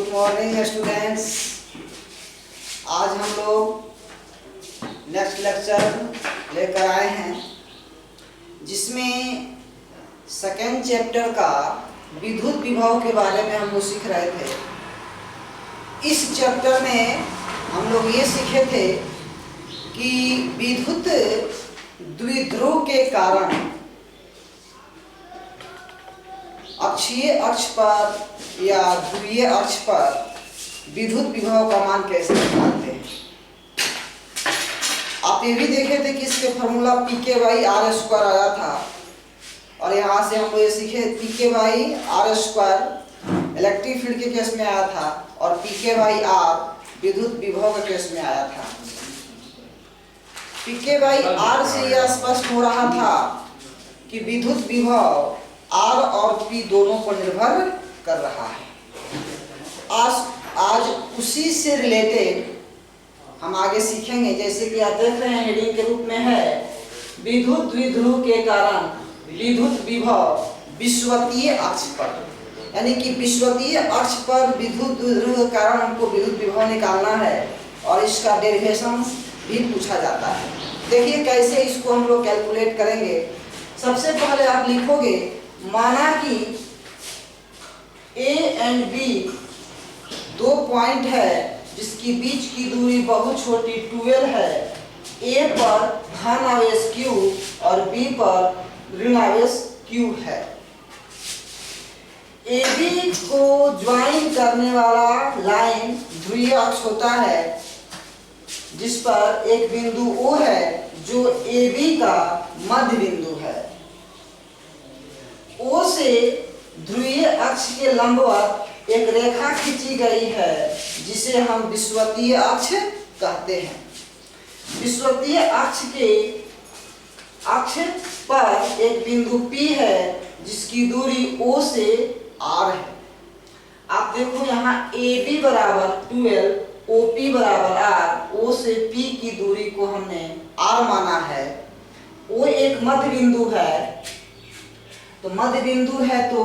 Good morning students. आज हम लोग नेक्स्ट लेक्चर लेकर आए हैं जिसमें सेकेंड चैप्टर का विद्युत विभव के बारे में हम लोग सीख रहे थे। इस चैप्टर में हम लोग ये सीखे थे कि विद्युत द्विध्रुव के कारण अक्षीय अक्ष पर या ध्रुवीय अक्ष पर विद्युत विभव का मान कैसे निकालते हैं। आप ये भी देखे थे कि इसके फॉर्मूला Pk/r² आया था और यहाँ से हम लोग ये सीखे Pk/r² इलेक्ट्रिक फील्ड के केस में आया था और Pk/r विद्युत विभव के केस में आया था। Pk/r से यह स्पष्ट हो रहा था कि विद्युत विभव R और P दोनों पर निर्भर कर रहा है। आज उसी से रिलेटेड हम आगे सीखेंगे। जैसे कि आप देख रहे हैं हेडिंग के रूप में है विद्युत द्विध्रुव के कारण विद्युत विभव विषुवतीय अक्ष पर, यानी कि विषुवतीय अक्ष पर विद्युत द्विध्रुव के कारण हमको विद्युत विभव निकालना है और इसका डेरिवेशन भी पूछा जाता है। देखिए कैसे इसको हम लोग कैलकुलेट करेंगे। सबसे पहले आप लिखोगे, माना कि A एंड B दो पॉइंट है जिसकी बीच की दूरी बहुत छोटी 12 है। A पर धन आवेश Q और B पर ऋण आवेश Q है। AB को ज्वाइन करने वाला लाइन ध्रुवीय अक्ष होता है जिस पर एक बिंदु O है जो AB का मध्य बिंदु है। O से ध्रुवीय अक्ष के लंबवत एक रेखा खींची गई है जिसे हम विषुवतीय अक्ष कहते हैं। विषुवतीय अक्ष पर एक बिंदु P है जिसकी दूरी O से R है। आप देखो यहाँ AB बराबर 12, OP बराबर R, O से P की दूरी को हमने R माना है। O एक मध्य बिंदु है, तो मध्य बिंदु है तो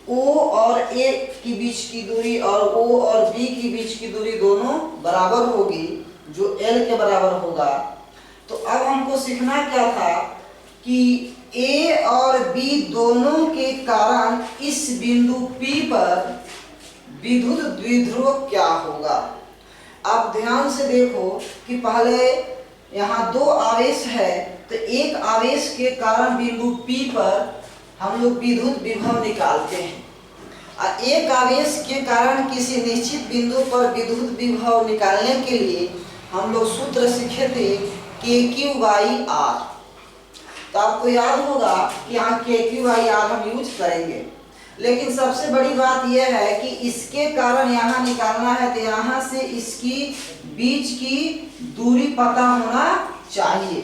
O और A की बीच की दूरी और O और B की बीच की दूरी दोनों बराबर होगी जो L के बराबर होगा। तो अब हमको सीखना क्या था कि A और B दोनों के कारण इस बिंदु P पर विद्युत द्विध्रुव क्या होगा। आप ध्यान से देखो कि पहले यहाँ दो आवेश है तो एक आवेश के कारण बिंदु P पर हम लोग विद्युत विभव निकालते हैं और एक आवेश के कारण किसी निश्चित बिंदु पर विद्युत विभव निकालने के लिए हम लोग सूत्र सीखे थे KQ/R। तो आपको याद होगा कि यहाँ KQ/R हम यूज करेंगे, लेकिन सबसे बड़ी बात यह है कि इसके कारण यहाँ निकालना है तो यहाँ से इसकी बीच की दूरी पता होना चाहिए।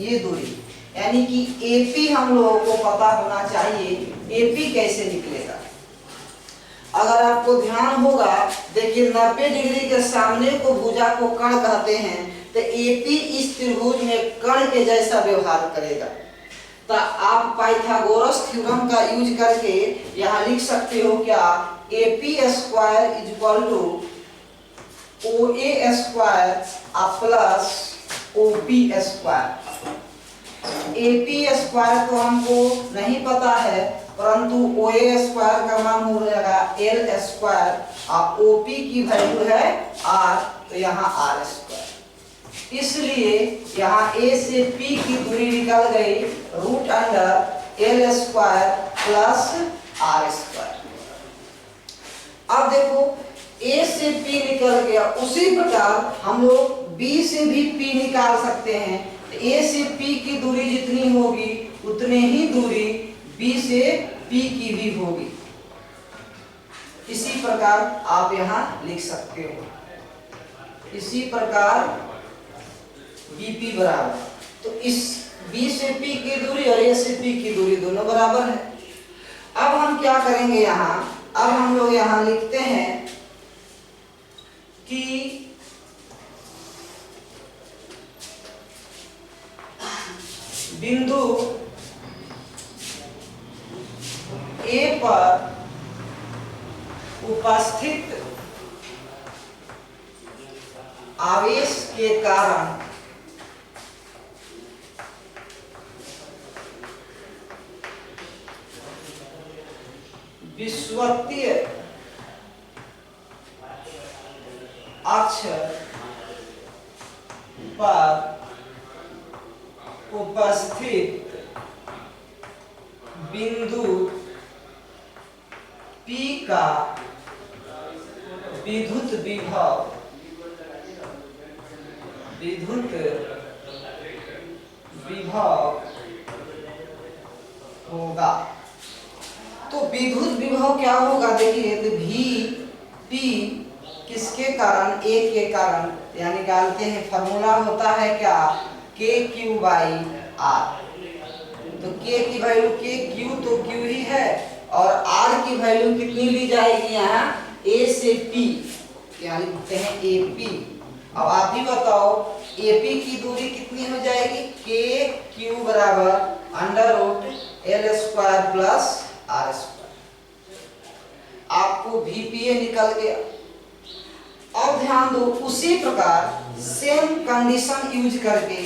ये दूरी यानी कि AP हम लोगों को पता होना चाहिए। AP कैसे निकलेगा, अगर आपको ध्यान होगा, देखिए 90 डिग्री के सामने को भुजा को कर्ण कहते हैं तो AP इस त्रिभुज में कर्ण के जैसा व्यवहार करेगा। तो आप पाइथागोरस थ्योरम का यूज करके यहाँ लिख सकते हो क्या, AP² = OA² plus OB²। AP² तो हमको नहीं पता है, परंतु OA² का मान हो जाएगा L² और OP की वैल्यू है R, तो यहाँ R²। इसलिए यहाँ A से P की दूरी निकल गई √L² प्लस R²। अब देखो A से P निकल गया, उसी प्रकार हम लोग B से भी P निकाल सकते हैं। A से P की दूरी जितनी होगी उतने ही दूरी B से P की भी होगी। इसी प्रकार आप यहाँ लिख सकते हो, इसी प्रकार BP बराबर, तो इस B से P की दूरी और A से P की दूरी दोनों बराबर है। अब हम क्या करेंगे यहाँ, अब हम लोग यहाँ लिखते हैं कि बिंदु A पर उपस्थित आवेश के कारण विषुवतीय अक्ष पर उपस्थित बिंदु P का विद्युत विभव होगा। तो विद्युत विभव क्या होगा देखिए, तो P किसके कारण, A के कारण, यानी जानते हैं फॉर्मूला होता है क्या, KQ/R। तो K की वैल्यू Q तो Q ही है और R की वैल्यू कितनी ली जाएगी यहाँ, A से P, यानी लिखते हैं AP। अब आप ही बताओ AP की दूरी कितनी हो जाएगी, KQ बराबर √L² प्लस R²। आपको VPA निकल गया। अब ध्यान दो, उसी प्रकार सेम कंडीशन यूज करके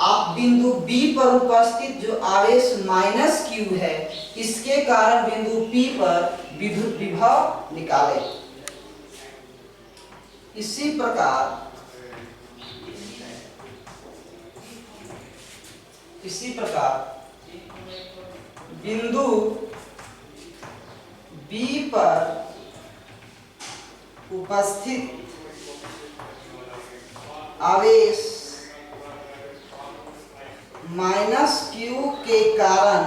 आप बिंदु B पर उपस्थित जो आवेश -Q है, इसके कारण बिंदु P पर विद्युत विभव निकालें। इसी प्रकार बिंदु B पर उपस्थित आवेश -Q के कारण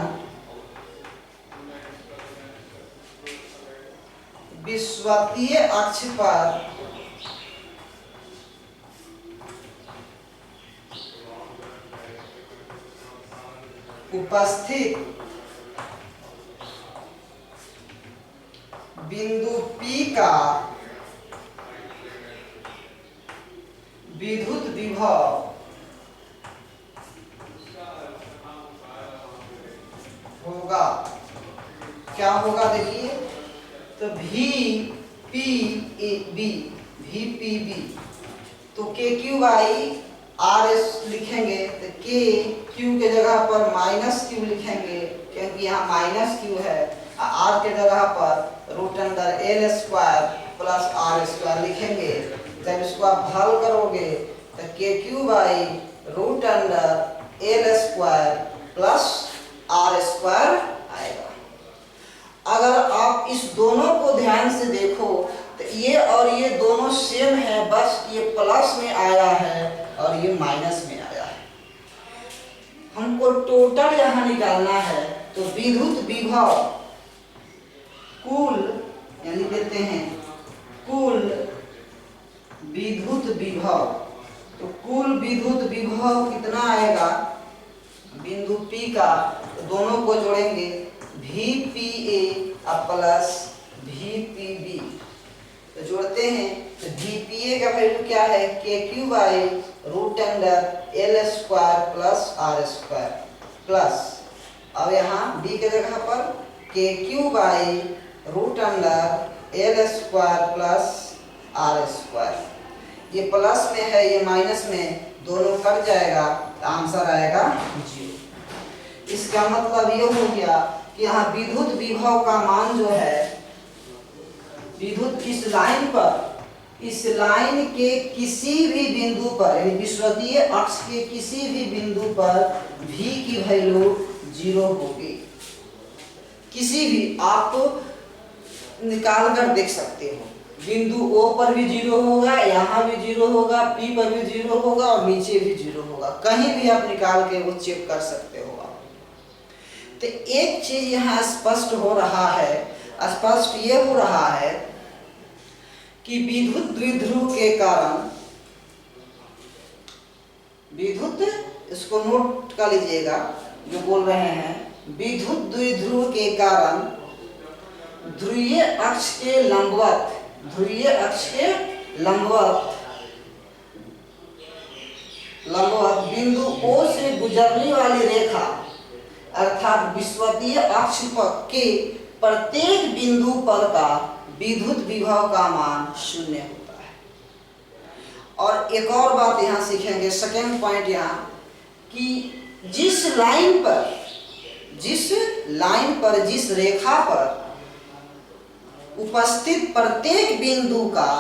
विषुवतीय अक्ष पर उपस्थित बिंदु P का विद्युत विभव होगा। क्या होगा देखिए, तो VPB तो KQ/R लिखेंगे, तो Q के जगह पर -Q लिखेंगे क्योंकि यहाँ -Q है, R के जगह पर √L² प्लस R² लिखेंगे। जब इसको आप हल करोगे तो KQ/√L² प्लस R² आएगा। अगर आप इस दोनों को ध्यान से देखो तो ये और ये दोनों सेम है, बस ये प्लस में आया है और ये माइनस में आया है। हमको टोटल यहाँ निकालना है, तो विद्युत विभव कुल, यानी देते हैं कुल विद्युत विभव, तो कुल विद्युत विभव कितना आएगा बिंदु P का, तो दोनों को जोड़ेंगे VPA प्लस VPB, तो जोड़ते हैं तो VPA का वैल्यू क्या है, KQ/√L² प्लस R² प्लस, अब यहाँ B के जगह पर KQ/√L² प्लस R²। ये प्लस में है, ये माइनस में, दोनों कट जाएगा तो आंसर आएगा 0। इसका मतलब ये हो गया कि यहाँ विद्युत विभव का मान जो है, विद्युत इस लाइन पर, इस लाइन के किसी भी बिंदु पर, यानी विषुवतीय अक्ष के किसी भी बिंदु पर V की वैल्यू 0 होगी। किसी भी आप निकाल कर देख सकते हो, बिंदु O पर भी 0 होगा, यहाँ भी 0 होगा, P पर भी 0 होगा और नीचे भी 0 होगा, कहीं भी आप निकाल के वो चेक कर सकते हो आप। तो एक चीज यहाँ स्पष्ट हो रहा है, स्पष्ट ये हो रहा है कि विद्युत द्विध्रुव के कारण, विद्युत, इसको नोट कर लीजिएगा जो बोल रहे हैं, विद्युत द्विध्रुव के कारण ध्रुवीय अक्ष के लंबवत, ध्रुवीय अक्ष के लंबवत बिंदु O से गुजरने वाली रेखा अर्थात विषुवतीय अक्ष के प्रत्येक बिंदु पर का विद्युत विभव का मान 0 होता है। और एक और बात यहाँ सीखेंगे, सेकेंड पॉइंट यहाँ, कि जिस लाइन पर जिस रेखा पर उपस्थित प्रत्येक बिंदु का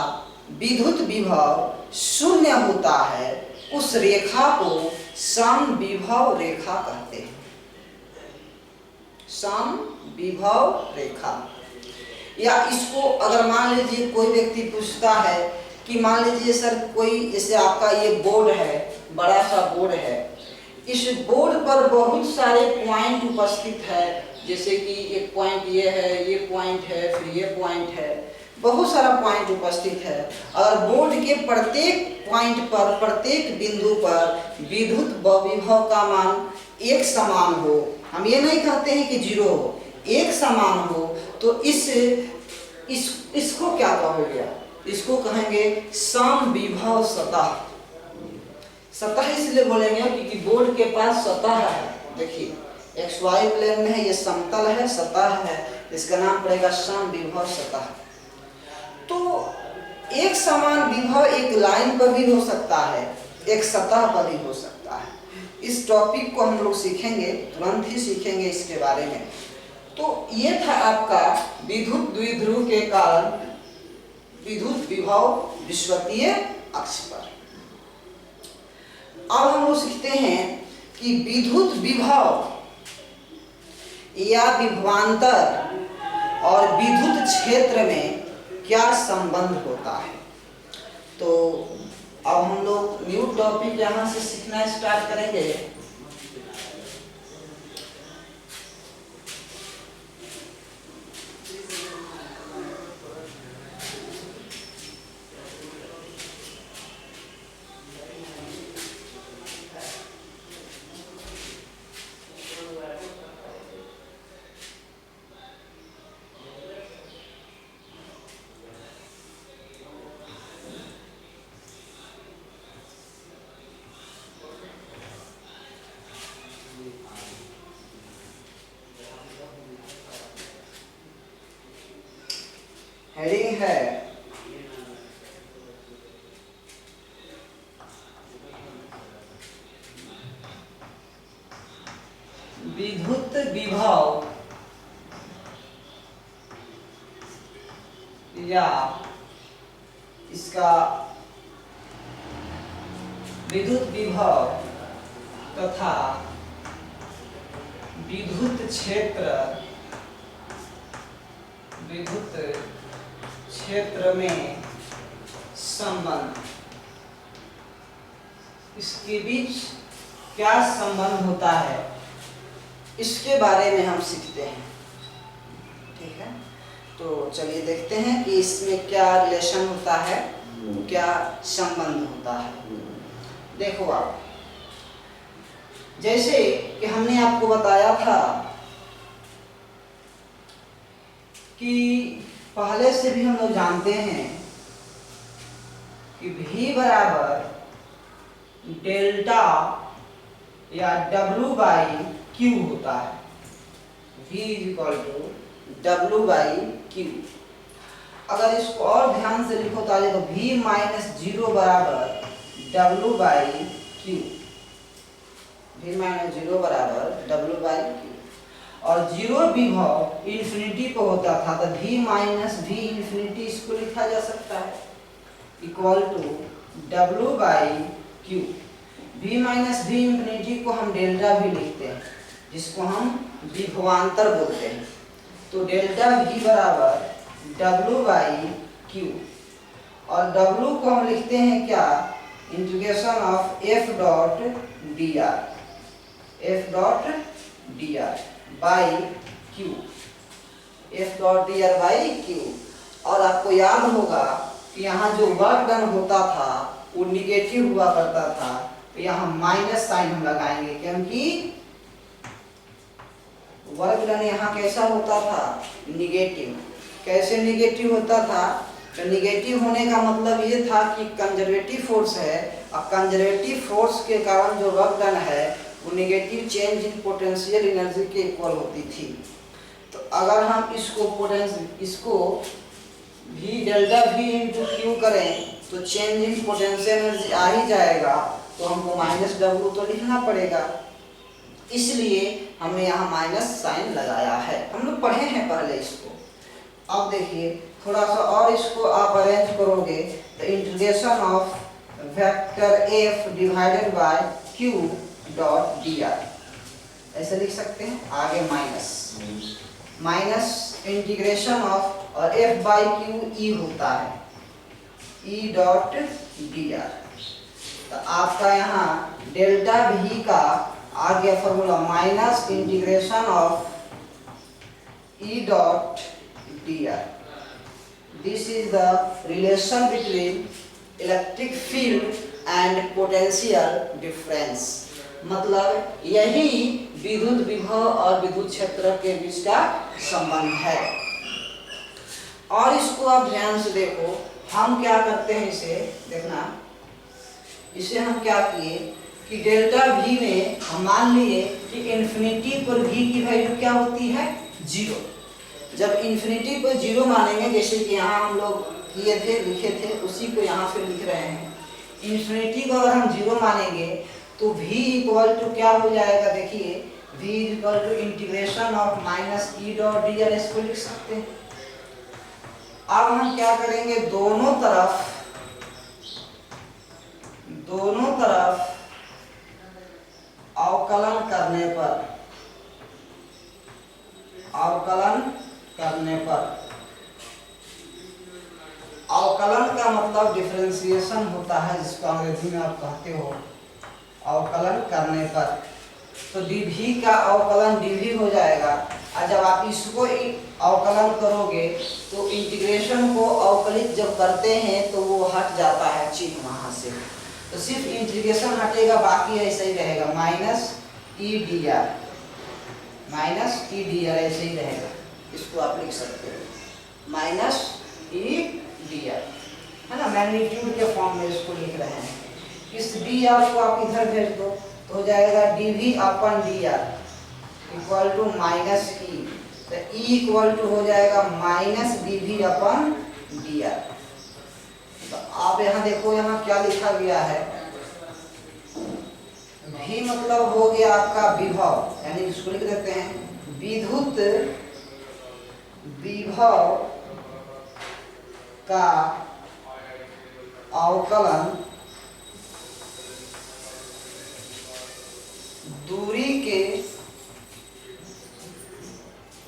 विद्युत विभव शून्य होता है उस रेखा को समविभव रेखा कहते हैं। समविभव रेखा। या इसको अगर मान लीजिए कोई व्यक्ति पूछता है कि मान लीजिए सर कोई, जैसे आपका ये बोर्ड है, बड़ा सा बोर्ड है, इस बोर्ड पर बहुत सारे पॉइंट उपस्थित है, जैसे कि एक पॉइंट ये है, ये पॉइंट है, फिर ये पॉइंट है, बहुत सारा पॉइंट उपस्थित है। अगर बोर्ड के प्रत्येक पॉइंट पर, प्रत्येक बिंदु पर विद्युत विभव का मान एक समान हो, हम ये नहीं कहते हैं कि जीरो हो, एक समान हो, तो इसको क्या कहोगे? इसको कहेंगे समविभव सतह। सतह इसलिए बोलेंगे क्योंकि बोर्ड के पास सतह है, देखिए एक्स वाई प्लेन में है, ये समतल है, सतह है, इसका नाम पड़ेगा समविभव सतह। तो एक समान विभव एक लाइन पर भी हो सकता है, एक सतह पर भी हो सकता है। इस टॉपिक को हम लोग सीखेंगे, तुरंत ही सीखेंगे इसके बारे में। तो ये था आपका विद्युत द्विध्रुव के कारण विद्युत विभव विषुवतीय अक्ष पर। अब हम लोग सीखते हैं कि विद्युत विभव या विभवांतर और विद्युत क्षेत्र में क्या संबंध होता है। तो अब हम लोग न्यू टॉपिक यहाँ से सीखना स्टार्ट करेंगे। हेडिंग है विद्युत विभव या इसका विद्युत विभव तथा विद्युत क्षेत्र में संबंध, इसके बीच क्या संबंध होता है, इसके बारे में हम सीखते हैं। ठीक है, तो चलिए देखते हैं कि इसमें क्या रिलेशन होता है, क्या संबंध होता है। देखो आप, जैसे कि हमने आपको बताया था कि पहले से भी हम लोग जानते हैं कि V बराबर डेल्टा या W बाई Q होता है। V is equal to W by Q। अगर इसको और ध्यान से लिखो तो आ जाएगा V माइनस जीरो बराबर W by Q। V minus zero बराबर W बाई Q। और जीरो विभव इंफिनिटी पे होता था तो V माइनस V इंफिनिटी इसको लिखा जा सकता है equal to W by Q। V minus V infinity को हम डेल्टा भी लिखते हैं, जिसको हम विभवांतर बोलते हैं। तो डेल्टा V बराबर W बाई Q, और W को हम लिखते हैं क्या, integration of F dot dr, F dot dr by Q, F dot dr by Q। और आपको याद होगा कि यहाँ जो वर्क डन होता था वो निगेटिव हुआ करता था, तो यहाँ माइनस साइन हम लगाएंगे, क्योंकि वर्क डन यहाँ कैसा होता था, निगेटिव। कैसे निगेटिव होता था, तो निगेटिव होने का मतलब ये था कि कंजर्वेटिव फोर्स है, और कंजर्वेटिव फोर्स के कारण जो वर्क डन है वो negative change in potential energy के इक्वल होती थी। तो अगर हम इसको V delta V into Q करें तो चेंज इन पोटेंशियल एनर्जी आ ही जाएगा, तो हमको -W तो लिखना पड़ेगा, इसलिए हमने यहाँ माइनस साइन लगाया है। हम लोग पढ़े हैं पहले इसको। अब देखिए थोड़ा सा और इसको आप अरेंज करोगे तो integration of vector F divided by Q dot dr ऐसे लिख सकते हैं। आगे माइनस इंटीग्रेशन ऑफ और F बाई Q E होता है, E डॉट dr। तो आपका यहाँ डेल्टा V का आ गया formula minus integration of E dot dr। This is the relation between electric field and potential difference. मतलब यही विद्युत विभव और विद्युत क्षेत्र के बीच का संबंध है। और इसको आप ध्यान से देखो, हम क्या करते हैं, इसे देखना, इसे हम क्या किए कि डेल्टा V में हम मान लिए कि इन्फिनिटी पर V की वैल्यू क्या होती है, 0। जब इन्फिनिटी पर 0 मानेंगे, जैसे कि यहाँ हम लोग किए थे, लिखे थे, उसी को यहाँ फिर लिख रहे हैं। इन्फिनिटी को अगर हम 0 मानेंगे तो V इक्वल टू क्या हो जाएगा, देखिए V equal to integration of minus E dot dr इसको लिख सकते हैं। अब हम क्या करेंगे, दोनों तरफ अवकलन करने पर अवकलन का मतलब डिफरेंशिएशन होता है, जिसको अंग्रेजी में आप कहते हो अवकलन करने पर। तो dv का अवकलन dv हो जाएगा, और जब आप इसको अवकलन करोगे तो इंटीग्रेशन को अवकलित जब करते हैं तो वो हट जाता है चिन्ह वहां से, तो सिर्फ इंटीग्रेशन हटेगा, बाकी ऐसे ही रहेगा माइनस ई डी आर ऐसे ही रहेगा। इसको आप लिख सकते हो माइनस ई डी आर, है ना, मैग्नीट्यूड के फॉर्म में इसको लिख रहे हैं। इस डी आर को आप इधर भेज दो तो हो जाएगा dv upon D R equal to minus E, तो ई इक्वल टू हो जाएगा minus dv upon D R. तो आप यहाँ देखो, यहाँ क्या लिखा गया है, v मतलब हो गया आपका विभव, यानी इसको लिख देते हैं विद्युत विभव का अवकलन दूरी के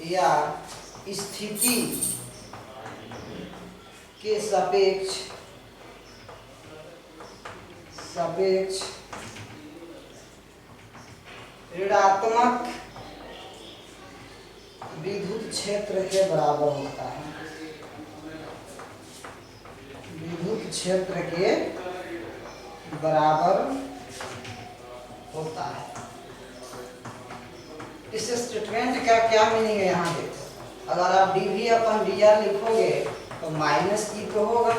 या स्थिति के सापेक्ष ऋणात्मक विद्युत क्षेत्र के बराबर होता है, विद्युत क्षेत्र के बराबर होता है। इस स्टेटमेंट का क्या मीनिंग है, यहाँ देखो, अगर आप dv अपन dr लिखोगे तो माइनस ई तो होगा,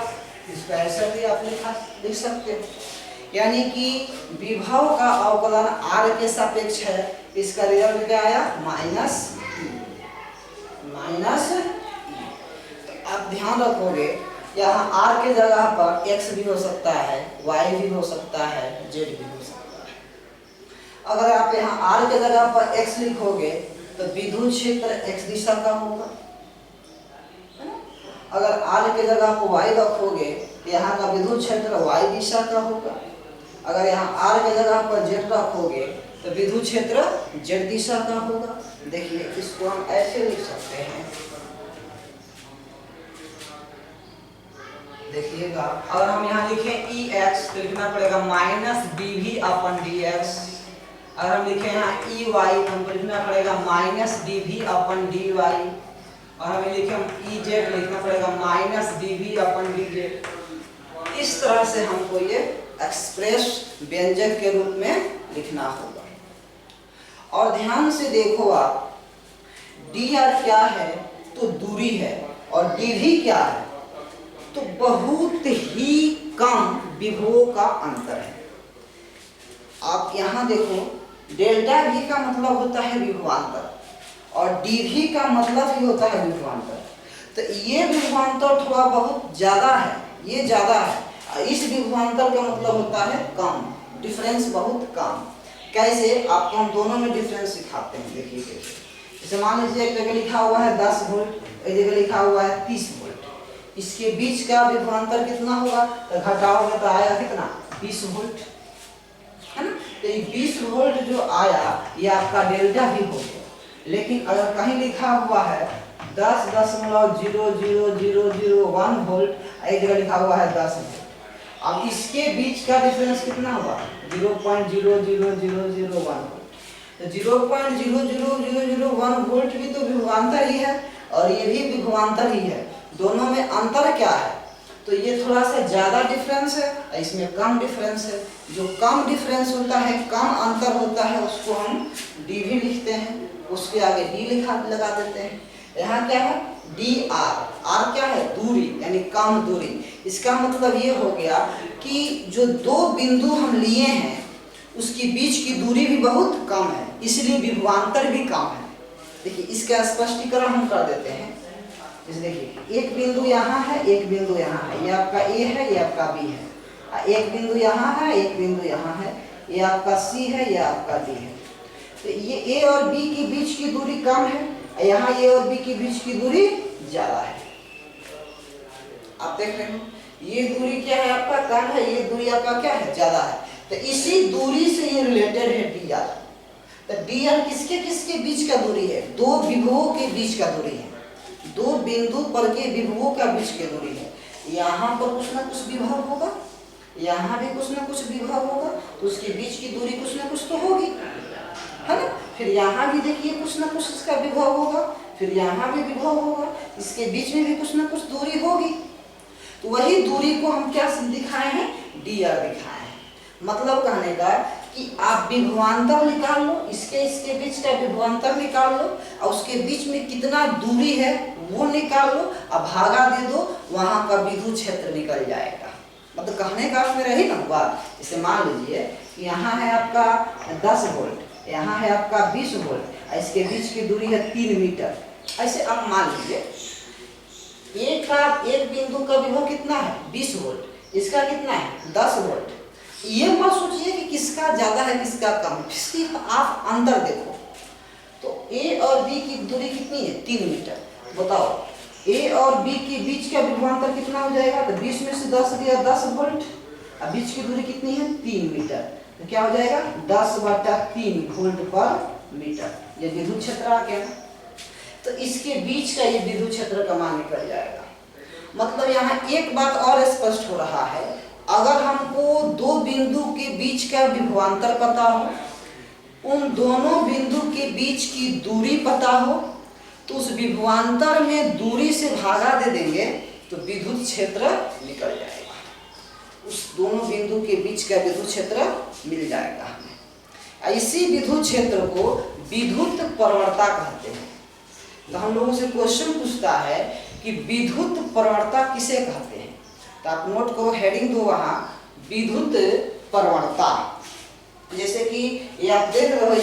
इसको ऐसे भी आप लिख सकते हो, यानी कि विभव का अवकलन r के सापेक्ष है, इसका रिजल्ट क्या आया, माइनस तो आप ध्यान रखोगे यहाँ r के जगह पर x भी हो सकता है, y भी हो सकता है, z भी हो सकता है। अगर आप यहाँ r के जगह पर x लिखोगे तो विद्युत क्षेत्र x दिशा का होगा, है ना। अगर r के जगह पर y रखोगे तो यहाँ का विद्युत क्षेत्र y दिशा का होगा। अगर यहाँ r के जगह पर z रखोगे तो विद्युत क्षेत्र z दिशा का होगा। देखिए इसको हम ऐसे लिख सकते हैं, देखिएगा, अगर हम यहाँ लिखें ex तो लिखना पड़ेगा माइनस dv अपन dx। अगर हम लिखें यहाँ ey तो हमको लिखना पड़ेगा माइनस dv अपन dy। और हमें लिखें ez लिखना पड़ेगा माइनस dv अपन dz। इस तरह से हमको ये एक्सप्रेस व्यंजक के रूप में लिखना होगा। और ध्यान से देखो आप, dr क्या है तो दूरी है, और dv क्या है तो बहुत ही कम विभवों का अंतर है। आप यहाँ देखो, डेल्टा v का मतलब होता है विभवांतर और dv का मतलब ही होता है विभवांतर। तो ये विभवांतर थोड़ा बहुत ज्यादा है, ये ज्यादा है। इस विभवांतर का मतलब होता है कम, डिफरेंस बहुत कम। कैसे, आपको हम दोनों में डिफरेंस सिखाते हैं। देखिए कैसे, जैसे मान लीजिए एक जगह लिखा हुआ है 10 वोल्ट, एक जगह लिखा हुआ है 30 वोल्ट। इसके बीच का विभवांतर कितना होगा, तो घटाओगे तो आएगा कितना, 20 वोल्ट, है ना। तो ये 20 वोल्ट जो आया ये आपका डेल्टा भी हो गया। लेकिन अगर कहीं लिखा हुआ है 10.00001 वोल्ट, एक जगह लिखा हुआ है 10 वोल्ट, अब इसके बीच का डिफरेंस कितना होगा, 0.00001 वोल्ट। तो 0.00001 वोल्ट भी तो विभवांतर ही है और ये भी विभवांतर ही है। दोनों में अंतर क्या है, तो ये थोड़ा सा ज्यादा डिफरेंस है, इसमें कम डिफरेंस है। जो कम डिफरेंस होता है, कम अंतर होता है, उसको हम डी भी लिखते हैं, उसके आगे डी लगा देते हैं। यहाँ क्या है, डी आर, आर क्या है, दूरी, यानी कम दूरी। इसका मतलब ये हो गया कि जो दो बिंदु हम लिए हैं उसके बीच की दूरी भी बहुत कम है, इसलिए विभवांतर भी कम है। देखिए इसका स्पष्टीकरण हम कर देते हैं। जैसे देखिए एक बिंदु यहाँ है, एक बिंदु यहाँ है, ये आपका ए है, ये आपका बी है। एक बिंदु यहाँ है, एक बिंदु यहाँ है, ये आपका सी है, ये आपका डी है। तो ये ए और बी के बीच की दूरी कम है, यहाँ ए और बी के बीच की दूरी ज्यादा है। आप देख रहे हो, ये दूरी क्या है आपका, कम है, ये दूरी आपका क्या है, ज्यादा है। तो इसी दूरी से ये रिलेटेड है डी आर। तो डी आर किसके किसके बीच का दूरी है, दो विभवों के बीच का दूरी है, दो बिंदु पर के विभवों का बीच की दूरी है। यहाँ पर कुछ ना कुछ विभव होगा, यहाँ भी कुछ ना कुछ विभव होगा, तो उसके बीच की दूरी कुछ ना कुछ तो होगी, है ना। फिर यहाँ भी देखिए कुछ ना कुछ इसका विभव होगा, फिर यहाँ भी विभव होगा, इसके बीच में भी कुछ ना कुछ दूरी होगी। तो वही दूरी को हम क्या दिखाए हैं, डी आर दिखाए हैं। मतलब कहने का कि आप विभवांतर निकाल लो, इसके इसके बीच का विभवांतर निकाल लो, और उसके बीच में कितना दूरी है वो निकाल लो, और भागा दे दो, वहां का विद्युत क्षेत्र निकल जाएगा। मतलब कहने का अर्थ मेरा ही ना हुआ। जैसे मान लीजिए कि यहाँ है आपका 10 वोल्ट, यहाँ है आपका 20 वोल्ट, इसके बीच की दूरी है 3 मीटर। ऐसे आप मान लीजिए एक बिंदु का विभव कितना है, 20 वोल्ट, इसका कितना है, 10 वोल्ट। ये मत सोचिए कि किसका ज्यादा है किसका कम है, सिर्फ आप अंतर देखो। तो ए और बी की दूरी कितनी है, 3 मीटर। बताओ ए और बी के बीच का विभवांतर कितना हो जाएगा, तो 20 में से 10 दिया 10 वोल्ट, और बीच की दूरी कितनी है, 3 मीटर। तो क्या हो जाएगा, 10/3 वोल्ट पर मीटर। ये विद्युत क्षेत्र आ गया। तो इसके बीच का ये विद्युत क्षेत्र का मान निकल जाएगा। मतलब यहाँ एक बात और स्पष्ट हो रहा है, अगर हमको दो बिंदु के बीच का विभवांतर पता हो, उन दोनों बिंदु के बीच की दूरी पता हो, तो उस विभवांतर में दूरी से भागा दे देंगे तो विद्युत क्षेत्र निकल जाएगा। उस दोनों बिंदु के बीच का विद्युत क्षेत्र मिल जाएगा हमें। इसी विद्युत क्षेत्र को विद्युत प्रवणता कहते हैं। तो हम लोगों से क्वेश्चन पूछता है कि विद्युत प्रवणता किसे कहते हैं, तो आप नोट को हेडिंग दो वहां, विद्युत प्रवणता। जैसे कि ये आप देख रहे हो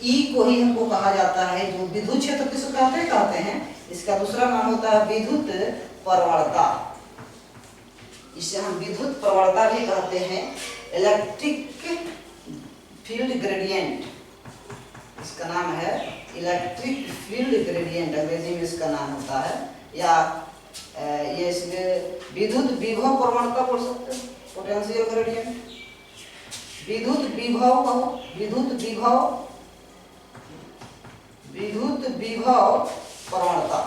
ई को ही हमको कहा जाता है, जो विद्युत क्षेत्र किसे कहते हैं, इसका दूसरा नाम होता है विद्युत प्रवणता। इसे हम विद्युत प्रवणता भी कहते हैं। इलेक्ट्रिक फील्ड ग्रेडियंट, इसका नाम है इलेक्ट्रिक फील्ड ग्रेडियंट, अंग्रेजी में इसका नाम होता है। या ये इसमें विद्युत विभव प्रवणता बोल सकते हैं, पोटेंशियल ग्रेडियंट। विद्युत विभव कहो, विद्युत विभव प्रवणता,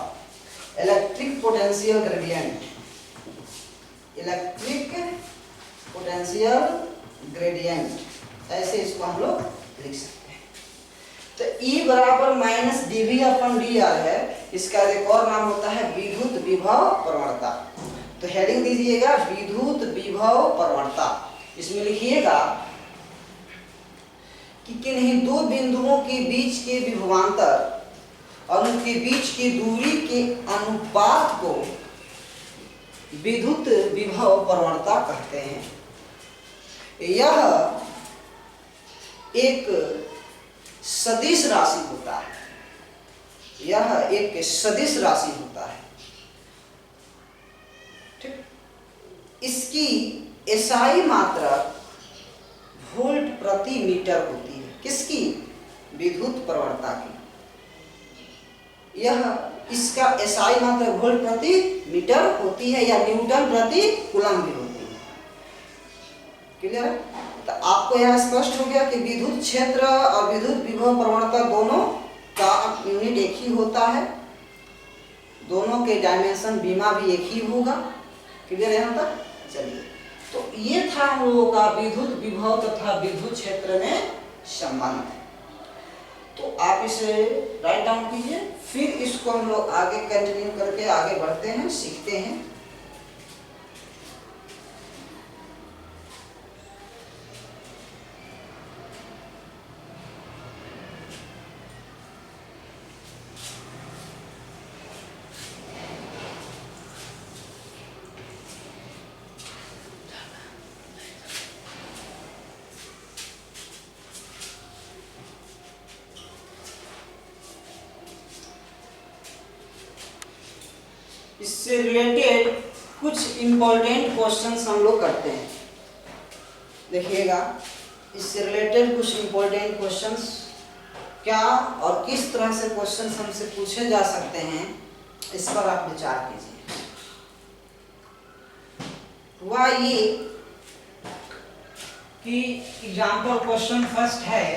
electric potential gradient, electric potential gradient, ऐसे इसको हम लोग लिख सकते हैं। तो E बराबर माइनस dV/dr है, इसका एक और नाम होता है विद्युत विभव प्रवणता। तो हेडिंग दीजिएगा विद्युत विभव प्रवणता। इसमें लिखिएगा कि किन्हीं दो बिंदुओं के बीच के विभवांतर और उनके बीच की दूरी के अनुपात को विद्युत विभव प्रवणता कहते हैं। यह एक सदिश राशि होता है, यह एक सदिश राशि होता है, ठीक। इसकी एसआई मात्रा वोल्ट प्रति मीटर होती है। किसकी? विद्युत प्रवणता की। यह इसका एसआई मात्रा वोल्ट प्रति मीटर होती है या न्यूटन प्रति कूलम भी होती है। क्लियर है? तो आपको यहाँ स्पष्ट हो गया कि विद्युत क्षेत्र और विद्युत विभव प्रवणता दोनों का यूनिट एक ही होता है, दोनों के डायमेंशन बीमा भी एक ही होगा। क्लियर यहाँ तक? चलिए, तो ये था हम लोगों का विद्युत विभव तथा विद्युत क्षेत्र में संबंध। तो आप इसे राइट डाउन कीजिए, फिर इसको हम लोग आगे कंटिन्यू करके आगे बढ़ते हैं, सीखते हैं। इससे रिलेटेड कुछ इंपॉर्टेंट क्वेश्चंस हम लोग करते हैं। देखिएगा, इससे रिलेटेड कुछ इंपॉर्टेंट क्वेश्चंस क्या और किस तरह से क्वेश्चंस हमसे पूछे जा सकते हैं, इस पर आप विचार कीजिए। हुआ ये कि एग्जाम्पल क्वेश्चन फर्स्ट है,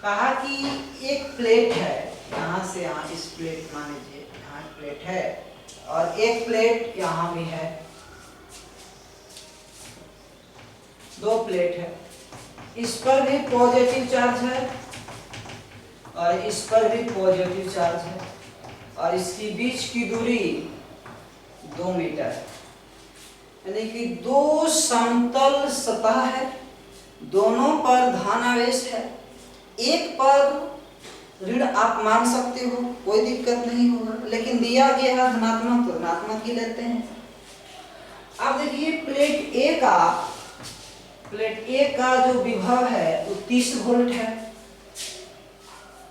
कहा कि एक प्लेट है, यहाँ से यहाँ इस प्लेट मान लीजिए, यहाँ प्लेट है और एक प्लेट यहाँ भी है, दो प्लेट है। इस पर भी पॉजिटिव चार्ज है और इस पर भी पॉजिटिव चार्ज है और इसकी बीच की दूरी 2 मीटर है। यानी कि दो समतल सतह है, दोनों पर धनावेश है। एक पर ऋण आप मान सकते हो, कोई दिक्कत नहीं होगा, लेकिन दिया गया है धनात्मक तो ऋणात्मक ही लेते हैं। अब देखिए प्लेट ए का जो विभव है वो 30 वोल्ट है।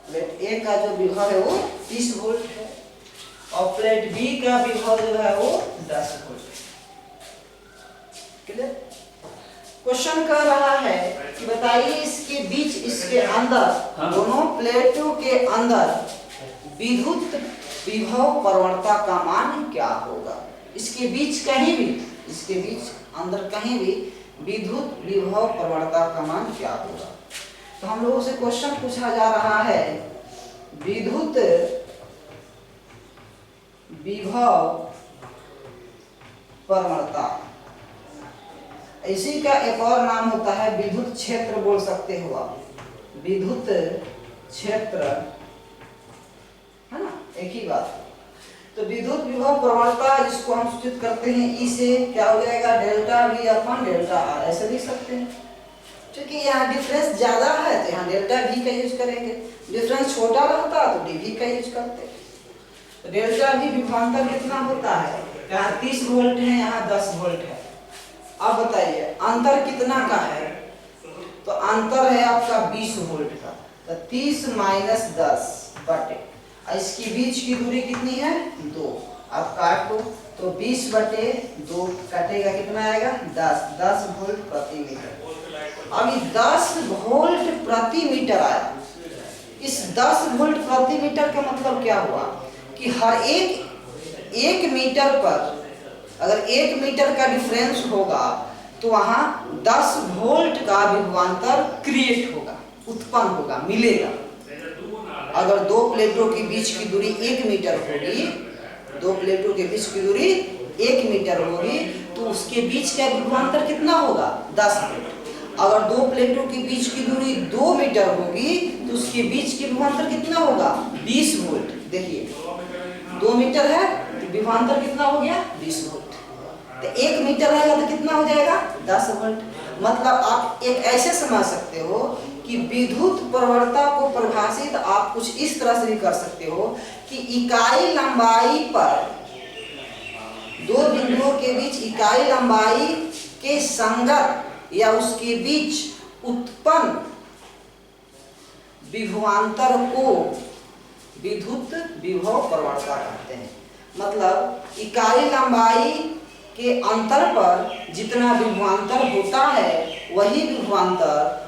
प्लेट ए का जो विभव है वो 30 वोल्ट है और प्लेट बी का विभव जो है वो 10 वोल्ट है। क्लियर? क्वेश्चन कह रहा है कि बताइए इसके बीच, इसके अंदर, दोनों प्लेटों के अंदर विद्युत विभव प्रवणता का मान क्या होगा। इसके बीच कहीं भी, इसके बीच अंदर कहीं भी विद्युत विभव प्रवणता का मान क्या होगा। तो हम लोगों से क्वेश्चन पूछा जा रहा है विद्युत विभव प्रवणता, इसी का एक और नाम होता है विद्युत क्षेत्र, बोल सकते हो आप, विद्युत क्षेत्र, है ना, एक ही बात। तो विद्युत विभव प्रवणता जिसको हम सूचित करते हैं ई से, क्या हो जाएगा, delta V upon delta R, ऐसे लिख सकते हैं। क्योंकि यहाँ डिफरेंस ज्यादा है तो यहाँ डेल्टा V का यूज करेंगे, डिफरेंस छोटा रहता तो dV का यूज करते। तो डेल्टा V विभवांतर कितना होता है, यहाँ 30 वोल्ट है, यहाँ 10 वोल्ट है। अब बताइए अंतर कितना का है, तो अंतर है आपका 20 वोल्ट का। तो 30 माइनस 10 बटे, इसकी बीच की दूरी कितनी है, 2। अब काट दो तो 20 बटे 2 कटेगा, कितना आएगा, 10 वोल्ट प्रति मीटर। अब ये 10 वोल्ट प्रति मीटर आया। इस 10 वोल्ट प्रति मीटर का मतलब क्या हुआ कि हर एक मीटर पर अगर 1 मीटर का डिफरेंस होगा तो वहां 10 वोल्ट का विभवांतर क्रिएट होगा, उत्पन्न होगा, मिलेगा। अगर दो प्लेटों के बीच की दूरी 1 मीटर होगी, दो प्लेटों के बीच की दूरी 1 मीटर होगी तो उसके बीच का विभवांतर कितना होगा, 10 वोल्ट। अगर दो प्लेटों के बीच की दूरी 2 मीटर होगी तो उसके बीच की विभवांतर कितना होगा, 20 वोल्ट। देखिए 2 मीटर है तो विभवांतर कितना हो गया, 20 वोल्ट। तो 1 मीटर रहेगा तो कितना हो जाएगा, 10 वोल्ट। मतलब आप एक ऐसे समझ सकते हो कि विद्युत प्रवणता को परिभाषित आप कुछ इस तरह से भी कर सकते हो कि इकाई लंबाई पर, दो बिंदुओं के बीच इकाई लंबाई के संगत या उसके बीच उत्पन्न विभवांतर को विद्युत विभव प्रवणता कहते हैं। मतलब इकाई लंबाई के अंतर पर जितना विभवांतर होता है वही विभवांतर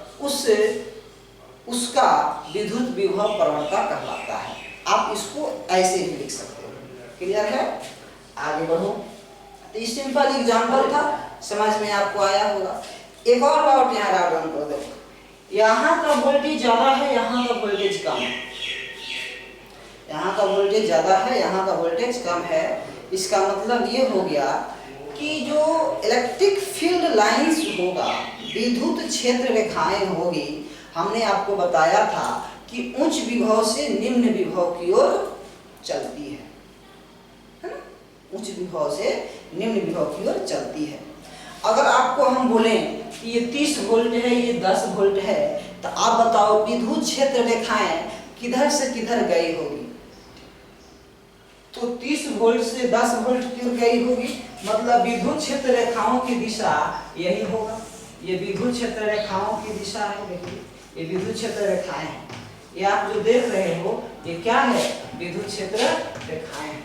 उसका विद्युत विभव प्रवणता कहलाता है। आप इसको ऐसे भी लिख सकते हो। क्लियर है? आगे बढ़ो। तो ये सिंपल एग्जांपल था, समझ में आपको आया होगा। एक और बात यहाँ डाउन कर दो, यहाँ का वोल्टेज ज्यादा है, यहाँ का वोल्टेज कम है। यहाँ का वोल्टेज ज्यादा है, यहाँ का वोल्टेज कम है। इसका मतलब ये हो गया कि जो इलेक्ट्रिक फील्ड लाइंस होगा, विद्युत क्षेत्र रेखाएं होगी, हमने आपको बताया था कि उच्च विभव से निम्न विभव की ओर चलती है ना? उच्च विभव से निम्न विभव की ओर चलती है। अगर आपको हम बोलें कि ये 30 वोल्ट है, ये 10 वोल्ट है, तो आप बताओ विद्युत क्षेत्र रेखाएं किधर से किधर गई होगी? तो 30 वोल्ट से 10 वोल्ट की ओर गई होगी, मतलब विद्युत क्षेत्र रेखाओं की दिशा यही होगा। ये विद्युत क्षेत्र रेखाओं की दिशा है। देखिए ये विद्युत क्षेत्र रेखाएं हैं, ये आप जो देख रहे हो ये क्या है? विद्युत क्षेत्र रेखाएं हैं।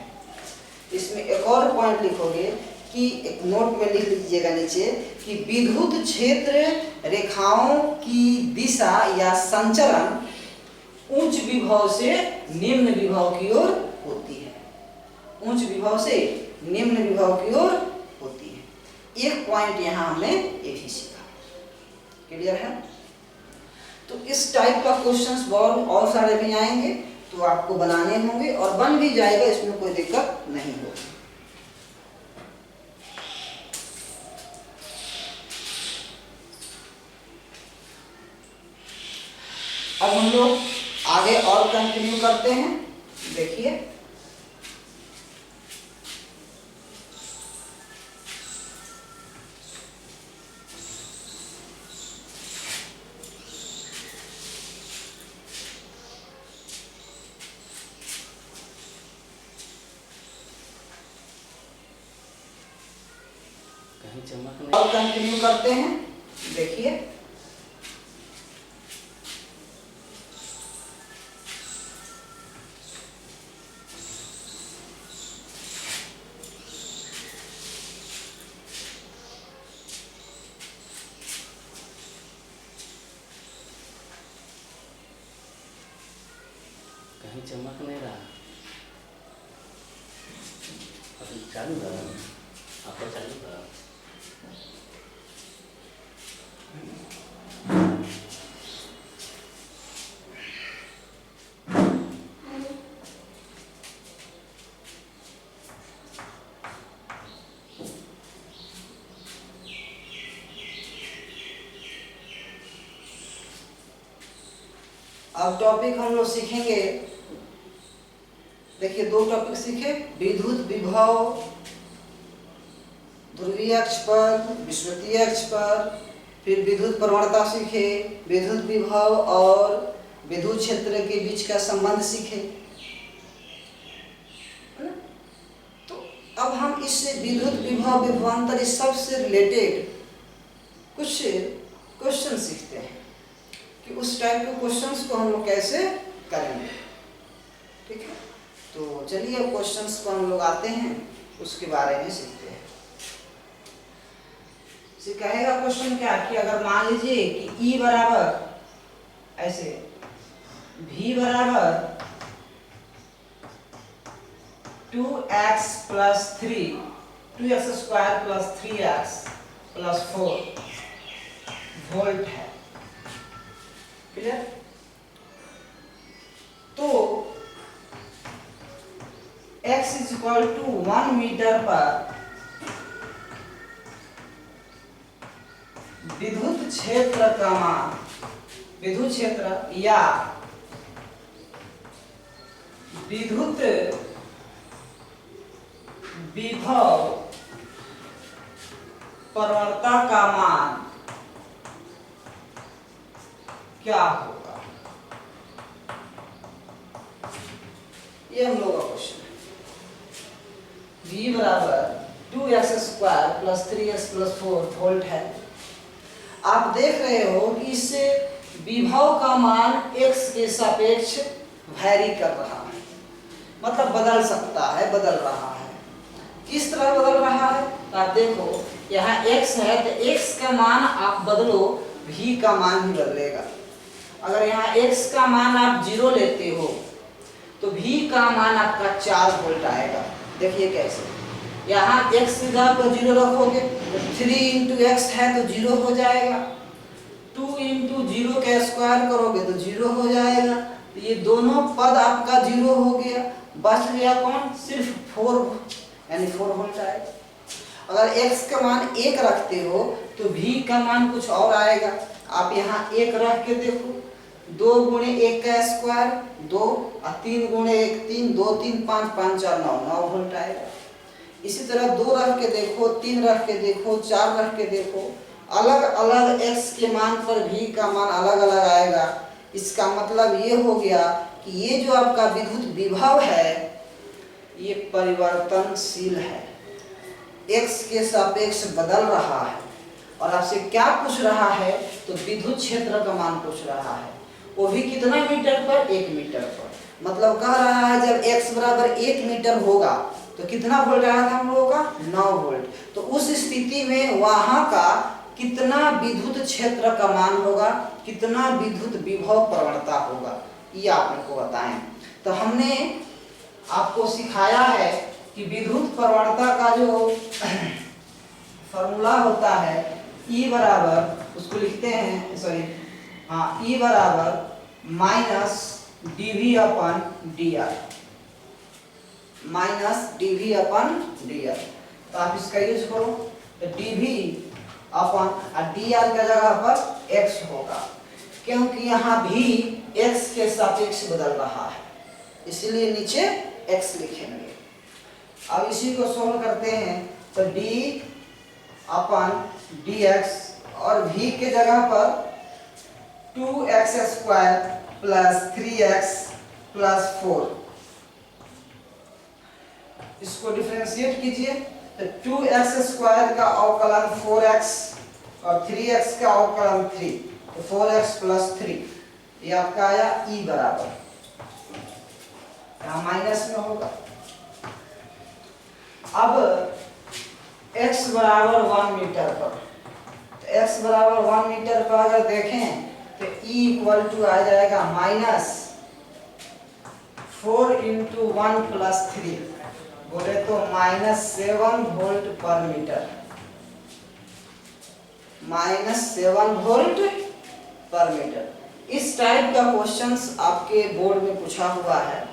इसमें एक और पॉइंट लिखोगे कि एक नोट में लिख लीजिएगा नीचे कि विद्युत क्षेत्र रेखाओं की दिशा या संचरण उच्च विभव से निम्न विभव की ओर होती है। उच्च विभव से निम्न विभव की ओर होती है। एक पॉइंट यहाँ हमने ये भी सीखा। क्लियर है? तो इस टाइप का क्वेश्चंस और सारे भी आएंगे, तो आपको बनाने होंगे और बन भी जाएगा, इसमें कोई दिक्कत नहीं होगी। अब हम लोग आगे और कंटिन्यू करते हैं। देखिए और कंटिन्यू करते हैं। देखिए कहीं चमक नहीं रहा, अभी चालू रहा, आपका चालू रहा। अब टॉपिक हम लोग सीखेंगे। देखिए 2 टॉपिक सीखे, विद्युत विभव ध्रुवीय अक्ष पर, विषुवतीय अक्ष पर, फिर विद्युत प्रवणता सीखे, विद्युत विभव और विद्युत क्षेत्र के बीच का संबंध सीखे। तो अब हम इससे विद्युत विभव विभवांतर इस सब से रिलेटेड कुछ क्वेश्चन सीखते हैं कि उस टाइप के क्वेश्चंस को हम लोग कैसे करेंगे। ठीक है, तो चलिए अब क्वेश्चंस को हम लोग आते हैं, उसके बारे में सीखते हैं। इसे कहेगा क्वेश्चन क्या कि अगर मान लीजिए कि E बराबर ऐसे, V बराबर 2x plus 3, 2x square plus 3x plus 4 volt है। क्लियर? तो x is equal to 1 metre पर विद्युत क्षेत्र का मान, विद्युत क्षेत्र या विद्युत विभव प्रवणता का मान क्या होगा? ये हम लोग का क्वेश्चन है। V बराबर 2x square plus 3x plus 4 volt है। आप देख रहे हो कि इससे विभव का मान x के सापेक्ष वैरी कर रहा है, मतलब बदल सकता है, बदल रहा है। किस तरह बदल रहा है? तो आप देखो यहाँ x है तो x का मान आप बदलो, v का मान ही बदलेगा। अगर यहाँ x का मान आप 0 लेते हो तो v का मान आपका 4 वोल्ट आएगा। देखिए कैसे, यहाँ x की जगह पर 0 रखोगे तो 3 इंटू एक्स है तो 0 हो जाएगा, 2 इंटू 0 का स्क्वायर करोगे तो 0 हो जाएगा। तो ये दोनों पद आपका 0 हो गया, बच गया कौन, सिर्फ 4 यानी 4 वोल्ट आएगा। अगर x का मान 1 रखते हो तो v का मान कुछ और आएगा। आप यहाँ 1 रख के देखो, 2 गुणे 1 का स्क्वायर 2 और 3 गुणे 1 3, 2 3 5 5 4 9 वोल्ट आएगा। इसी तरह 2 रख के देखो, 3 रख के देखो, 4 रख के देखो, अलग अलग x के मान पर v का मान अलग अलग आएगा। इसका मतलब ये हो गया कि ये जो आपका विद्युत विभव है ये परिवर्तनशील है, x के सापेक्ष बदल रहा है। और आपसे क्या पूछ रहा है, तो विद्युत क्षेत्र का मान पूछ रहा है, वो भी कितना मीटर पर, 1 मीटर पर। मतलब कह रहा है जब x बराबर 1 मीटर होगा तो कितना वोल्ट आया था हम लोगों का, 9 वोल्ट। तो उस स्थिति में वहां का कितना विद्युत क्षेत्र का मान होगा, कितना विद्युत विभव प्रवणता होगा, ये आप मेरे को बताएं। तो हमने आपको सिखाया है कि विद्युत प्रवणता का जो फॉर्मूला होता है E बराबर, उसको लिखते हैं, सॉरी हाँ, E बराबर माइनस dv अपन dr, माइनस dv अपन dr। तो आप इसका यूज करो तो dv अपन dr का जगह पर x होगा, क्योंकि यहाँ भी x के सापेक्ष बदल रहा है, इसीलिए नीचे x लिखेंगे। अब इसी को सोल्व करते हैं तो d अपन dx और v के जगह पर 2x square plus 3x plus 4, इसको डिफरेंशिएट कीजिए तो 2x स्क्वायर का अवकलन 4x और 3x का अवकलन 3, तो 4x प्लस 3, ये आपका आया E बराबर, यहाँ माइनस में होगा। अब x बराबर 1 मीटर पर, तो x बराबर 1 मीटर पर अगर देखें तो E इक्वल टू आ जाएगा माइनस 4 इंटू 1 प्लस 3, बोले तो -7 वोल्ट पर मीटर, -7 वोल्ट पर मीटर। इस टाइप का क्वेश्चंस आपके बोर्ड में पूछा हुआ है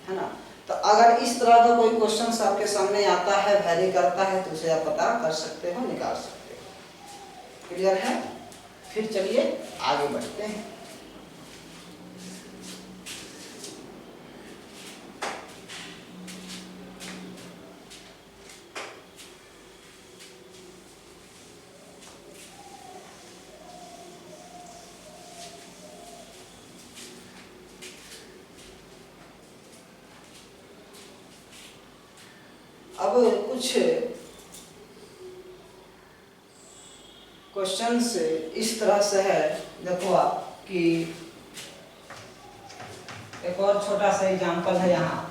ना। तो अगर इस तरह का कोई क्वेश्चंस आपके सामने आता है, वैरी करता है, तो उसे आप पता कर सकते हो, निकाल सकते हो। क्लियर है? फिर चलिए आगे बढ़ते हैं। अब कुछ क्वेश्चंस इस तरह से है, देखो आप कि एक और छोटा सा एग्जांपल है। यहाँ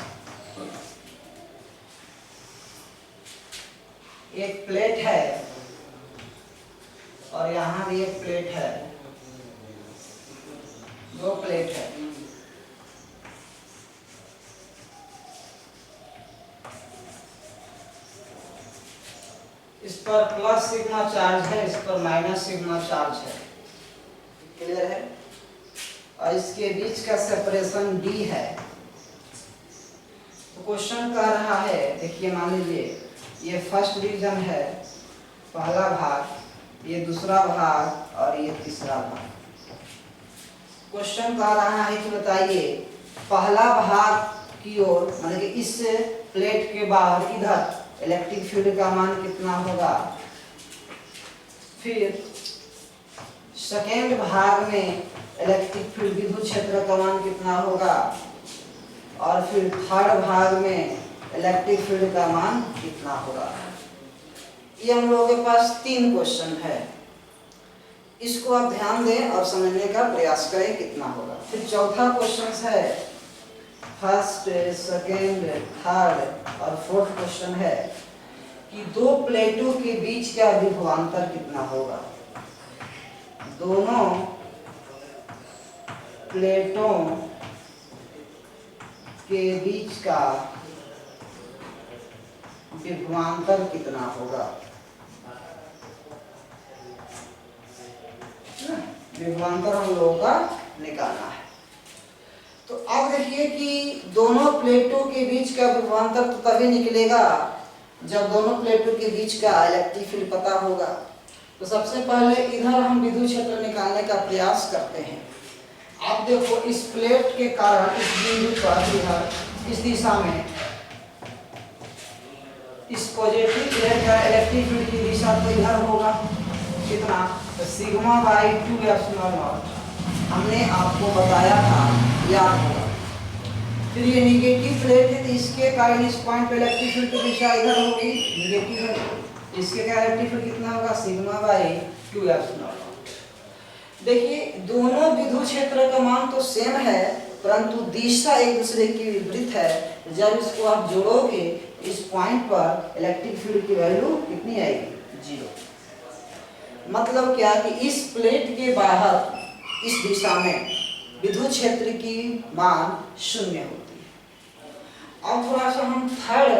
एक प्लेट है और यहाँ भी एक प्लेट है, 2 प्लेट है। इस पर प्लस सिग्मा चार्ज है, इस पर माइनस सिग्मा चार्ज है। क्लियर है? और इसके बीच का सेपरेशन d है। तो क्वेश्चन कह रहा है, देखिए मान लीजिए ये फर्स्ट डिवीजन है, पहला भाग, ये दूसरा भाग और ये तीसरा भाग। क्वेश्चन कह रहा है कि बताइए पहला भाग की ओर, मतलब कि इस प्लेट के बाहर इधर इलेक्ट्रिक फील्ड का मान कितना होगा, फिर सेकेंड भाग में इलेक्ट्रिक फील्ड विद्युत क्षेत्र का मान कितना होगा, और फिर थर्ड भाग में इलेक्ट्रिक फील्ड का मान कितना होगा। ये हम लोगों के पास 3 क्वेश्चन है, इसको आप ध्यान दें और समझने का प्रयास करें कितना होगा। फिर चौथा क्वेश्चन है, फर्स्ट, सेकेंड, थर्ड और फोर्थ क्वेश्चन है कि दो प्लेटों के बीच का विभवांतर कितना होगा। दोनों प्लेटों के बीच का विभवांतर कितना होगा। विभवांतर हम लोगों का निकालना है। तो अब देखिए कि दोनों प्लेटों के बीच का विभवांतर तो तभी निकलेगा जब दोनों प्लेटों के बीच का इलेक्ट्रिक फील्ड पता होगा। तो सबसे पहले इधर हम विद्युत क्षेत्र निकालने का प्रयास करते हैं। आप देखो इस प्लेट के कारण इस बिंदु पर इधर इस दिशा में इस पॉजिटिव प्लेट का इलेक्ट्रिक फील्ड की दिशा तो इधर होगा कितना, तो सिग्मा बाई 2 एप्सिलॉन नॉट हमने आपको बताया था, याद होगा। फिर ये निगेटिव प्लेट है तो इसके कारण इस पॉइंट पे इलेक्ट्रिक फील्ड की दिशा इधर होगी, निगेटिव है। इसके कारण इलेक्ट्रिक फील्ड कितना होगा, सिग्मा बाई 2 एप्सिलॉन नॉट। देखिए दोनों विद्युत क्षेत्र का मान तो सेम है परंतु दिशा एक दूसरे की विपरीत है। जब इसको आप जोड़ोगे इस पॉइंट पर इलेक्ट्रिक फील्ड की वैल्यू कितनी आएगी, 0। मतलब क्या कि इस प्लेट के बाहर इस दिशा में विद्युत क्षेत्र की मान 0 होती है। अब थोड़ा सा हम थर्ड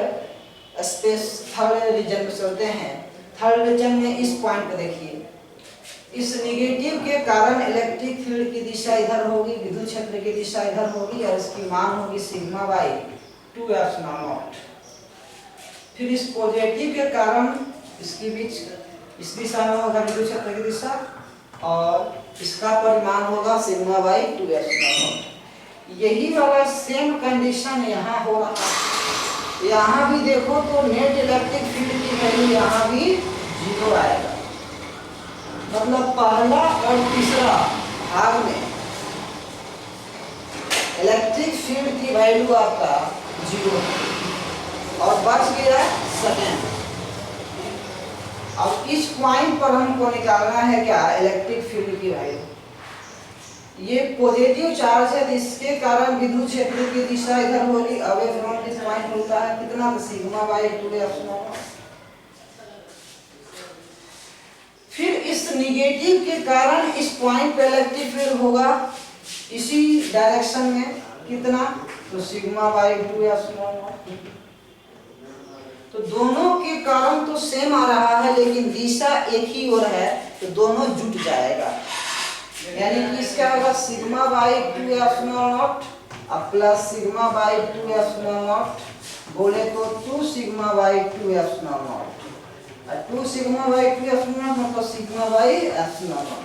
रीजन में चलते हैं। थर्ड रीजन में इस पॉइंट पर देखिए, इस निगेटिव के कारण इलेक्ट्रिक फील्ड की दिशा इधर होगी, विद्युत क्षेत्र की दिशा इधर होगी और इसकी मान होगी सिग्मा बाई 2 एप्सिलॉन नॉट। फिर इस पॉजिटिव के कारण इसके बीच इस दिशा में होगा विद्युत क्षेत्र की दिशा और इसका परिमाण होगा सिग्मा बाई 2 एप्सिलॉन नॉट। यही वाला सेम कंडीशन यहाँ हो रहा है। यहाँ भी देखो तो नेट इलेक्ट्रिक फील्ड की वैल्यू यहाँ भी 0 आएगा। मतलब पहला और तीसरा भाग में इलेक्ट्रिक फील्ड की वैल्यू आपका 0 और बच गया सेकेंड। अब इस पॉइंट पर हमको निकालना है क्या, इलेक्ट्रिक फील्ड की वैल्यू। ये पॉजिटिव चार्ज है, इसके कारण विद्युत क्षेत्र की दिशा इधर होगी। अवे फ्रॉम दिस पॉइंट होता है कितना, सिग्मा बाई 2 एप्सिलॉन। फिर इस निगेटिव के कारण इस पॉइंट पे इलेक्ट्रिक फील्ड होगा इसी डायरेक्शन में कितना, तो सिग्मा बाई 2 एप्सिलॉन। तो दोनों के कारण तो सेम आ रहा है लेकिन दिशा एक ही ओर है तो दोनों जुट जाएगा। यानी कि इसका होगा सिग्मा बाई 2 एप्सिलॉन नॉट अब plus sigma by 2 epsilon not, बोले तो 2 sigma by 2 epsilon not. 2 sigma by 2 epsilon not मतलब सिग्मा बाई एप्सिलॉन नॉट।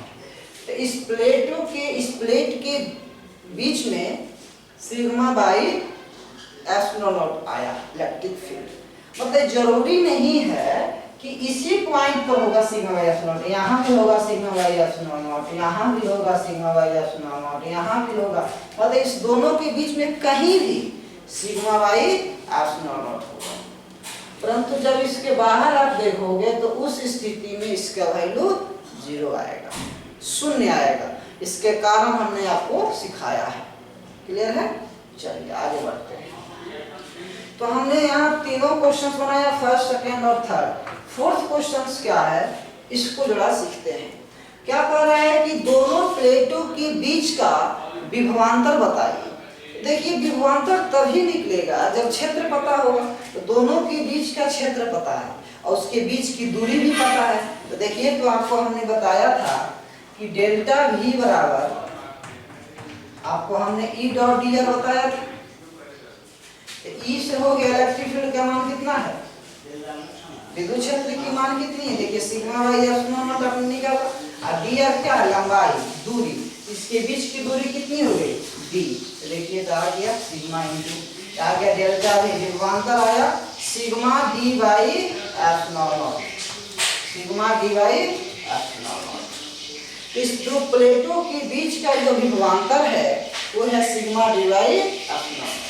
तो इस प्लेट के बीच में सिग्मा बाई एप्सिलॉन नॉट आया इलेक्ट्रिक फील्ड। मतलब जरूरी नहीं है कि इसी पॉइंट पर होगा सिग्मा बाई एप्सिलॉन नॉट, यहाँ भी होगा सिग्मा बाई एप्सिलॉन नॉट, यहाँ भी होगा सिग्मा बाई एप्सिलॉन नॉट, यहाँ भी होगा। मतलब इस दोनों के बीच में कहीं भी सिग्मा बाई एप्सिलॉन नॉट होगा। परंतु जब इसके बाहर आप देखोगे तो उस स्थिति में इसका वैल्यू 0 आएगा, 0 आएगा। इसके कारण हमने आपको सिखाया है। क्लियर है? चलिए आगे बढ़ते हैं। तो हमने यहाँ तीनों क्वेश्चंस बनाया, फर्स्ट, सेकंड और थर्ड। फोर्थ क्वेश्चंस क्या है, इसको जरा सीखते हैं। क्या कह रहा है कि दोनों प्लेटों के बीच का विभवांतर बताइए। देखिए विभवांतर तभी निकलेगा जब क्षेत्र पता होगा। तो दोनों के बीच का क्षेत्र पता है और उसके बीच की दूरी भी पता है। तो देखिए तो आपको हमने बताया था कि डेल्टा V बराबर, आपको हमने E डॉट डी आर बताया था। E से हो गया इलेक्ट्रिक फील्ड का मान कितना है, विद्युत क्षेत्र की मान कितनी है, देखिए सिग्मा बाई एप्सिलॉन नॉट अपने निकाला। और डी आर क्या है, लंबाई, दूरी, इसके बीच की दूरी कितनी हो गई, d। देखिए तो आ गया सिग्मा इंटू आ गया डेल्टा V, विभवांतर आया sigma d by epsilon not, sigma d by epsilon not. इस दो प्लेटों के बीच का जो विभवांतर है वो है sigma d by epsilon not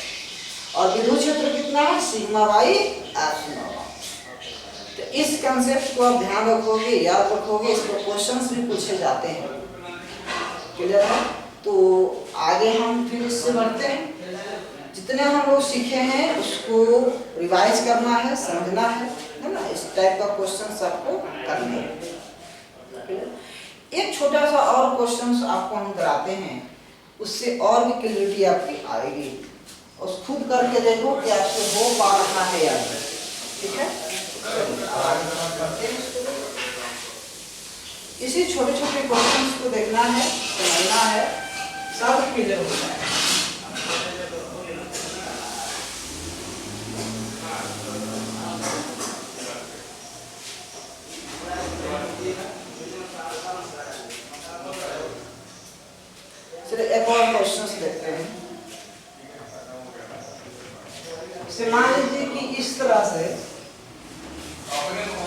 और विद्युत क्षेत्र कितना है, सिग्मा बाई एप्सिलॉन नॉट। तो इस कंसेप्ट को आप ध्यान रखोगे, याद रखोगे, इस पर क्वेश्चंस भी पूछे जाते हैं। क्लियर है? तो आगे हम फिर इससे बढ़ते हैं। जितने हम लोग सीखे हैं उसको रिवाइज करना है, समझना है। है ना, इस टाइप का क्वेश्चन आपको करना है। एक छोटा सा और क्वेश्चन आपको हम कराते हैं, उससे और भी क्लियरिटी आपकी आएगी, और खुद करके देखो कि आपसे हो पा रहा है या नहीं। ठीक है, करते हैं इसको। इसी छोटे छोटे क्वेश्चन को देखना है, समझना है, सब क्लियर हो जाएगा। चलिए एक और क्वेश्चन देखते हैं। इसे मान लीजिए कि इस तरह से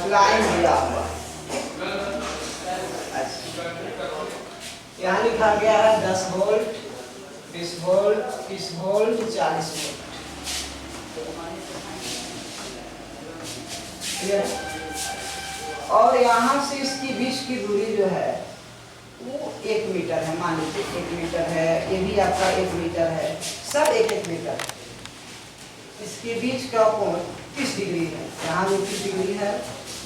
लाइन दिया हुआ, यहाँ लिखा गया है 10 वोल्ट, 20 वोल्ट, 30 वोल्ट, 40 वोल्ट। और यहाँ से इसकी बीच की दूरी जो है वो 1 मीटर है, मान लीजिए 1 मीटर है, ये भी आपका 1 मीटर है, सब 1-1 मीटर। इसके बीच का कोण 30 डिग्री है, यहाँ भी 30 डिग्री है,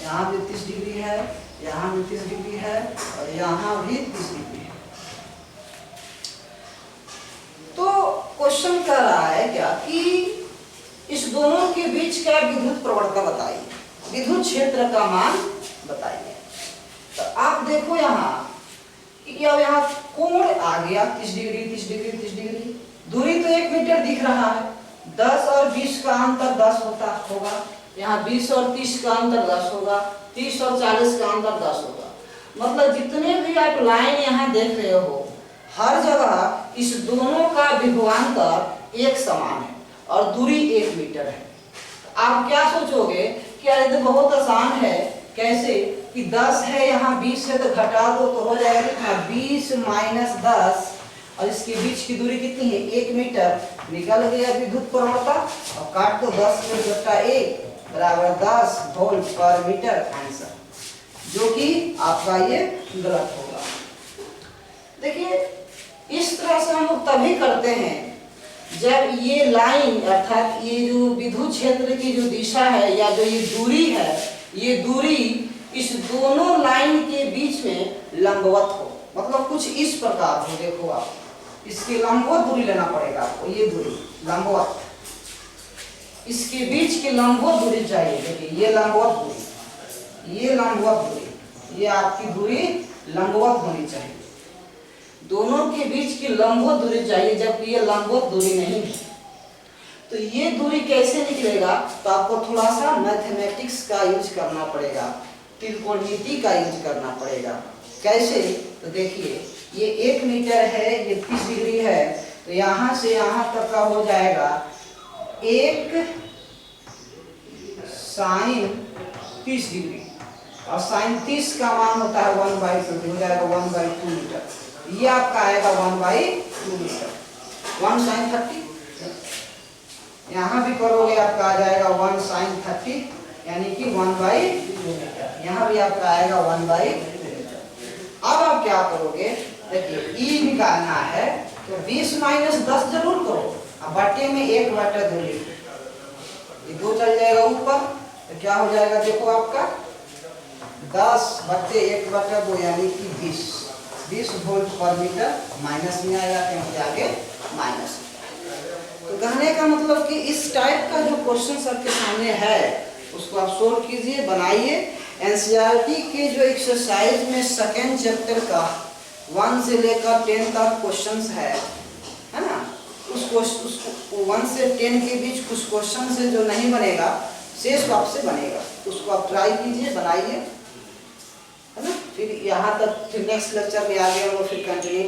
यहाँ भी 30 डिग्री है, यहाँ भी 30 डिग्री है, और यहाँ भी 30 डिग्री है। तो क्वेश्चन कर रहा है क्या कि इस दोनों के बीच का विद्युत प्रवणता बताइए, विद्युत क्षेत्र का मान बताइए। तो आप देखो यहाँ कि अब यहाँ कोण आ गया 30 डिग्री, 30 डिग्री, 30 डिग्री, दूरी तो 1 मीटर दिख रहा है, 10 और 20 का अंतर 10 होगा, यहाँ 20 और 30 का अंतर 10 होगा, 30 और 40 का अंतर 10 होगा। मतलब जितने भी आप लाइन यहाँ देख रहे हो, हर जगह इस दोनों का विभवांतर एक समान है और दूरी 1 मीटर है। आप क्या सोचोगे कि अरे तो बहुत आसान है, कैसे कि 10 है यहाँ 20 है तो घटा दो तो हो जाएगा 20 माइनस 10, और इसके बीच की दूरी कितनी है 1 मीटर, निकल गया विद्युत प्रवणता, और काट दो 10 में बटा 1 बराबर 10 वोल्ट पर मीटर आंसर, जो कि आपका ये गलत होगा। देखिए इस तरह से हम लोग तभी करते हैं जब ये लाइन अर्थात ये जो विद्युत क्षेत्र की जो दिशा है या जो ये दूरी है, ये दूरी इस दोनों लाइन के बीच में लंबवत हो, मतलब कुछ इस प्रकार हो। देखो आप इसके लंबवत दूरी लेना पड़ेगा आपको, ये दूरी लंबवत, इसके बीच की लंबवत दूरी चाहिए। देखिए ये लंबवत दूरी, ये लंबवत दूरी, ये आपकी दूरी लंबवत होनी चाहिए, दोनों के बीच की लंबवत दूरी चाहिए, जबकि ये लंबवत दूरी नहीं है। तो ये दूरी कैसे निकलेगा, तो आपको थोड़ा सा मैथमेटिक्स का यूज करना पड़ेगा, त्रिकोणमिति का यूज करना पड़ेगा। कैसे, तो देखिए ये 1 मीटर है, ये 30 डिग्री है, तो यहाँ से यहाँ तक का हो जाएगा 1 sin 30 डिग्री, और sin 30 का मान होता है 1/2, हो जाएगा 1/2 मीटर। ये आपका आएगा 1/2 मीटर। 1 sin 30, यहाँ भी करोगे आपका आ जाएगा 1 sin 30, यानी कि 1/2 मीटर। यहाँ भी आपका आएगा 1/2 मीटर। अब आप क्या करोगे, देखिए ई निकालना है तो 20 माइनस 10 जरूर करो, अब बटे में 1/2 लिखो, ये 2 चल जाएगा ऊपर, तो क्या हो जाएगा, देखो आपका 10 बटे 1/2 यानी कि 20 वोल्ट पर मीटर, माइनस में आएगा क्योंकि आगे माइनस। तो कहने का मतलब कि इस टाइप का जो क्वेश्चन सबके सामने है उसको आप सोल्व कीजिए, बनाइए। एनसीईआरटी के जो एक्सरसाइज में सेकेंड चैप्टर का 1 से लेकर 10 तक क्वेश्चंस है ना, उस 1 से 10 के बीच कुछ क्वेश्चन से जो नहीं बनेगा शेष आपसे बनेगा, उसको आप ट्राई कीजिए, बनाइए, है ना। फिर यहाँ तक, फिर नेक्स्ट लेक्चर में आगे हम लोग फिर कंटिन्यू